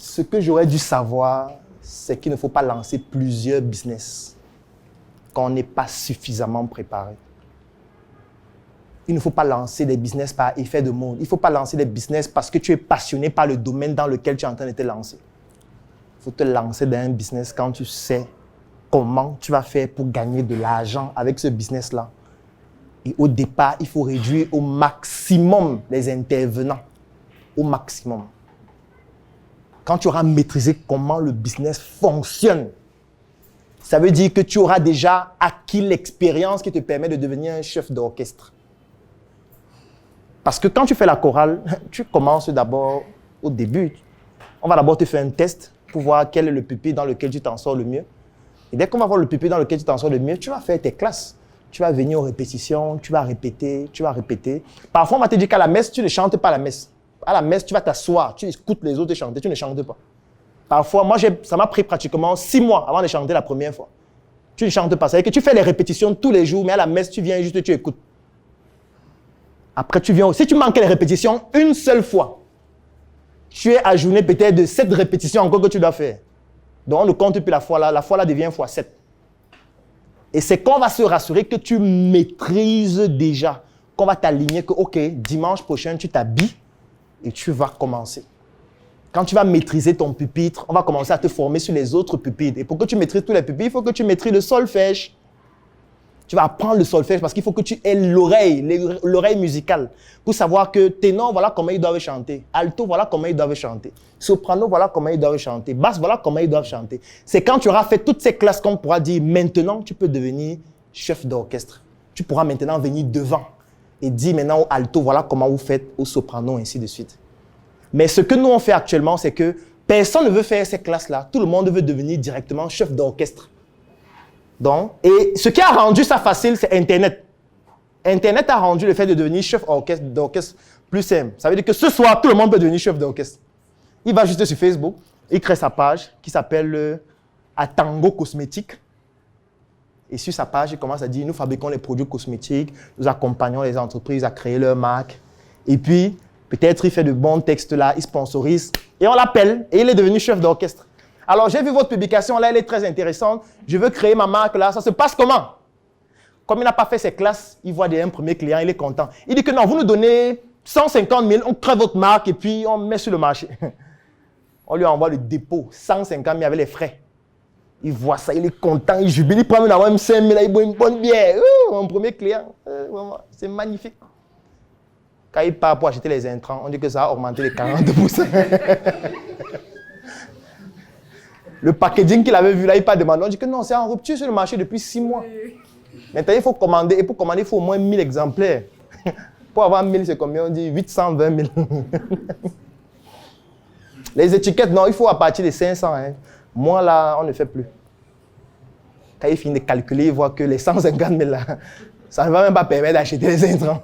Ce que j'aurais dû savoir, c'est qu'il ne faut pas lancer plusieurs business quand on n'est pas suffisamment préparé. Il ne faut pas lancer des business par effet de mode. Il ne faut pas lancer des business parce que tu es passionné par le domaine dans lequel tu es en train de te lancer. Il faut te lancer dans un business quand tu sais comment tu vas faire pour gagner de l'argent avec ce business-là. Et au départ, il faut réduire au maximum les intervenants. Au maximum. Quand tu auras maîtrisé comment le business fonctionne, ça veut dire que tu auras déjà acquis l'expérience qui te permet de devenir un chef d'orchestre. Parce que quand tu fais la chorale, tu commences d'abord au début. On va d'abord te faire un test pour voir quel est le pupitre dans lequel tu t'en sors le mieux. Et dès qu'on va voir le pupitre dans lequel tu t'en sors le mieux, tu vas faire tes classes. Tu vas venir aux répétitions, tu vas répéter, tu vas répéter. Parfois, on va te dire qu'à la messe, tu ne chantes pas la messe. À la messe, tu vas t'asseoir, tu écoutes les autres chanter, tu ne chantes pas. Parfois, moi, ça m'a pris pratiquement 6 mois avant de chanter la première fois. Tu ne chantes pas. C'est-à-dire que tu fais les répétitions tous les jours, mais à la messe, tu viens juste, tu écoutes. Après, tu viens. Si tu manques les répétitions une seule fois, tu es ajourné peut-être de 7 répétitions encore que tu dois faire. Donc, on ne compte plus la fois là. La fois là devient fois 7. Et c'est qu'on va se rassurer que tu maîtrises déjà, qu'on va t'aligner que, OK, dimanche prochain, tu t'habilles et tu vas commencer. Quand tu vas maîtriser ton pupitre, on va commencer à te former sur les autres pupitres. Et pour que tu maîtrises tous les pupitres, il faut que tu maîtrises le solfège. Tu vas apprendre le solfège parce qu'il faut que tu aies l'oreille musicale pour savoir que ténor, voilà comment ils doivent chanter. Alto, voilà comment ils doivent chanter. Soprano, voilà comment ils doivent chanter. Basse, voilà comment ils doivent chanter. C'est quand tu auras fait toutes ces classes qu'on pourra dire maintenant, tu peux devenir chef d'orchestre. Tu pourras maintenant venir devant et dire maintenant au alto, voilà comment vous faites, au soprano, ainsi de suite. Mais ce que nous on fait actuellement, c'est que personne ne veut faire ces classes-là. Tout le monde veut devenir directement chef d'orchestre. Donc, et ce qui a rendu ça facile, c'est Internet. Internet a rendu le fait de devenir chef d'orchestre plus simple. Ça veut dire que ce soir, tout le monde peut devenir chef d'orchestre. Il va juste sur Facebook, il crée sa page qui s'appelle Atango Cosmétique. Et sur sa page, il commence à dire, nous fabriquons les produits cosmétiques, nous accompagnons les entreprises à créer leur marque. Et puis, peut-être il fait de bons textes là, il sponsorise. Et on l'appelle et il est devenu chef d'orchestre. Alors, j'ai vu votre publication, là, elle est très intéressante. Je veux créer ma marque, là. Ça se passe comment? Comme il n'a pas fait ses classes, il voit un premier client, il est content. Il dit que non, vous nous donnez 150 000, on crée votre marque et puis on met sur le marché. On lui envoie le dépôt, 150 000 avec les frais. Il voit ça, il est content, il jubile, il prend même 5 000, il boit une bonne bière. Mon premier client, c'est magnifique. Quand il part pour acheter les intrants, on dit que ça a augmenté les 40%. Le packaging qu'il avait vu là, il part demander. On dit que non, c'est en rupture sur le marché depuis 6 mois. Maintenant, il faut commander. Et pour commander, il faut au moins 1000 exemplaires. Pour avoir 1000, c'est combien? On dit 820 000. Les étiquettes, non, il faut à partir de 500. Hein. Moi, là, on ne fait plus. Quand il finit de calculer, il voit que les 150 000, là, ça ne va même pas permettre d'acheter les intrants.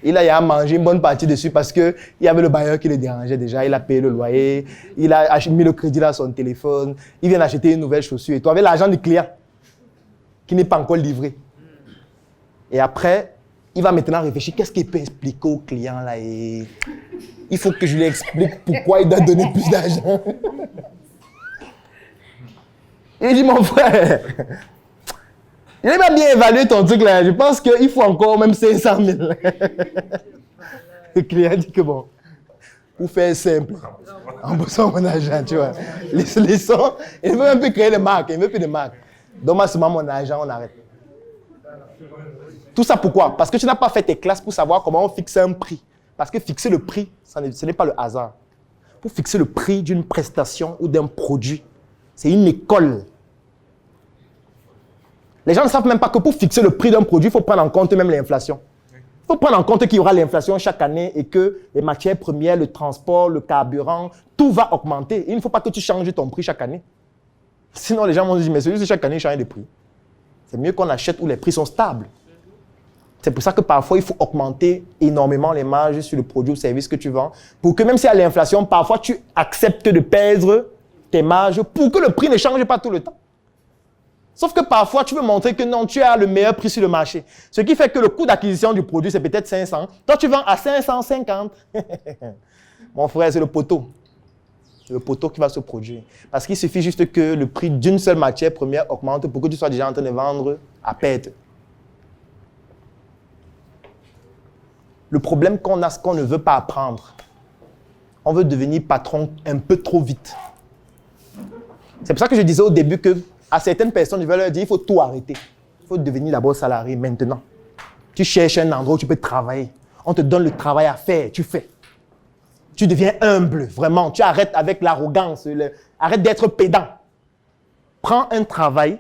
Il a mangé une bonne partie dessus parce qu'il y avait le bailleur qui le dérangeait déjà. Il a payé le loyer, il a mis le crédit à son téléphone, il vient d'acheter une nouvelle chaussure. Et toi, avec l'argent du client qui n'est pas encore livré. Et après, il va maintenant réfléchir, qu'est-ce qu'il peut expliquer au client là et il faut que je lui explique pourquoi il doit donner plus d'argent. Il dit, mon frère, il va bien évaluer ton truc là. Je pense qu'il faut encore même 500 000. Le client dit que bon, pour faire simple, embossons mon argent, tu vois. Laissons, il veut un peu créer des marques, il veut plus de marques. Donne-moi seulement mon argent, on arrête. Tout ça pourquoi? Parce que tu n'as pas fait tes classes pour savoir comment on fixe un prix. Parce que fixer le prix, ce n'est pas le hasard. Pour fixer le prix d'une prestation ou d'un produit, c'est une école. Les gens ne savent même pas que pour fixer le prix d'un produit, il faut prendre en compte même l'inflation. Il faut prendre en compte qu'il y aura l'inflation chaque année et que les matières premières, le transport, le carburant, tout va augmenter. Il ne faut pas que tu changes ton prix chaque année. Sinon, les gens vont se dire, mais celui-ci, chaque année, il change de prix. C'est mieux qu'on achète où les prix sont stables. C'est pour ça que parfois, il faut augmenter énormément les marges sur le produit ou service que tu vends. Pour que même s'il y a l'inflation, parfois, tu acceptes de perdre tes marges pour que le prix ne change pas tout le temps. Sauf que parfois, tu veux montrer que non, tu as le meilleur prix sur le marché. Ce qui fait que le coût d'acquisition du produit, c'est peut-être 500. Toi, tu vends à 550. Mon frère, c'est le poteau. le poteau qui va se produire. Parce qu'il suffit juste que le prix d'une seule matière première augmente pour que tu sois déjà en train de vendre à perte. Le problème qu'on a, c'est qu'on ne veut pas apprendre. On veut devenir patron un peu trop vite. C'est pour ça que je disais au début qu'à certaines personnes, je vais leur dire, il faut tout arrêter. Il faut devenir d'abord salarié maintenant. Tu cherches un endroit où tu peux travailler. On te donne le travail à faire, tu fais. Tu deviens humble, vraiment. Tu arrêtes avec l'arrogance. Arrête d'être pédant. Prends un travail,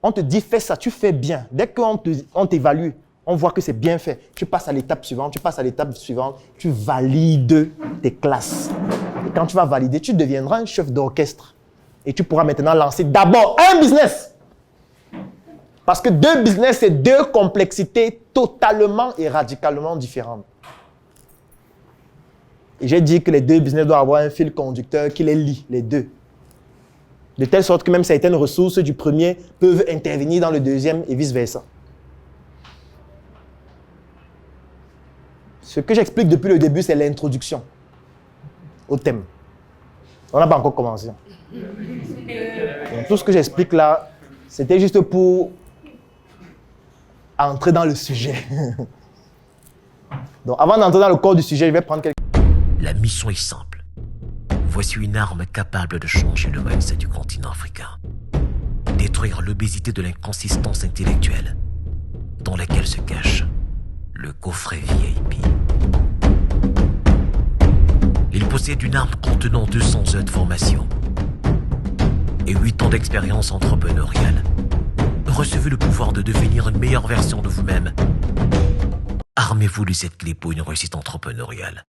on te dit fais ça, tu fais bien. Dès qu'on t'évalue, on voit que c'est bien fait. Tu passes à l'étape suivante, tu valides tes classes. Et quand tu vas valider, tu deviendras un chef d'orchestre. Et tu pourras maintenant lancer d'abord un business. Parce que deux business, c'est deux complexités totalement et radicalement différentes. Et j'ai dit que les deux business doivent avoir un fil conducteur qui les lie, les deux. De telle sorte que même certaines ressources du premier peuvent intervenir dans le deuxième et vice-versa. Ce que j'explique depuis le début, c'est l'introduction au thème. On n'a pas encore commencé. Donc, tout ce que j'explique là, c'était juste pour entrer dans le sujet. Donc, avant d'entrer dans le corps du sujet, je vais prendre quelque chose. La mission est simple. Voici une arme capable de changer le mindset du continent africain. Détruire l'obésité de l'inconsistance intellectuelle dans laquelle se cache le coffret VIP. Il possède une arme contenant 200 heures de formation et 8 ans d'expérience entrepreneuriale. Recevez le pouvoir de devenir une meilleure version de vous-même. Armez-vous de cette clé pour une réussite entrepreneuriale.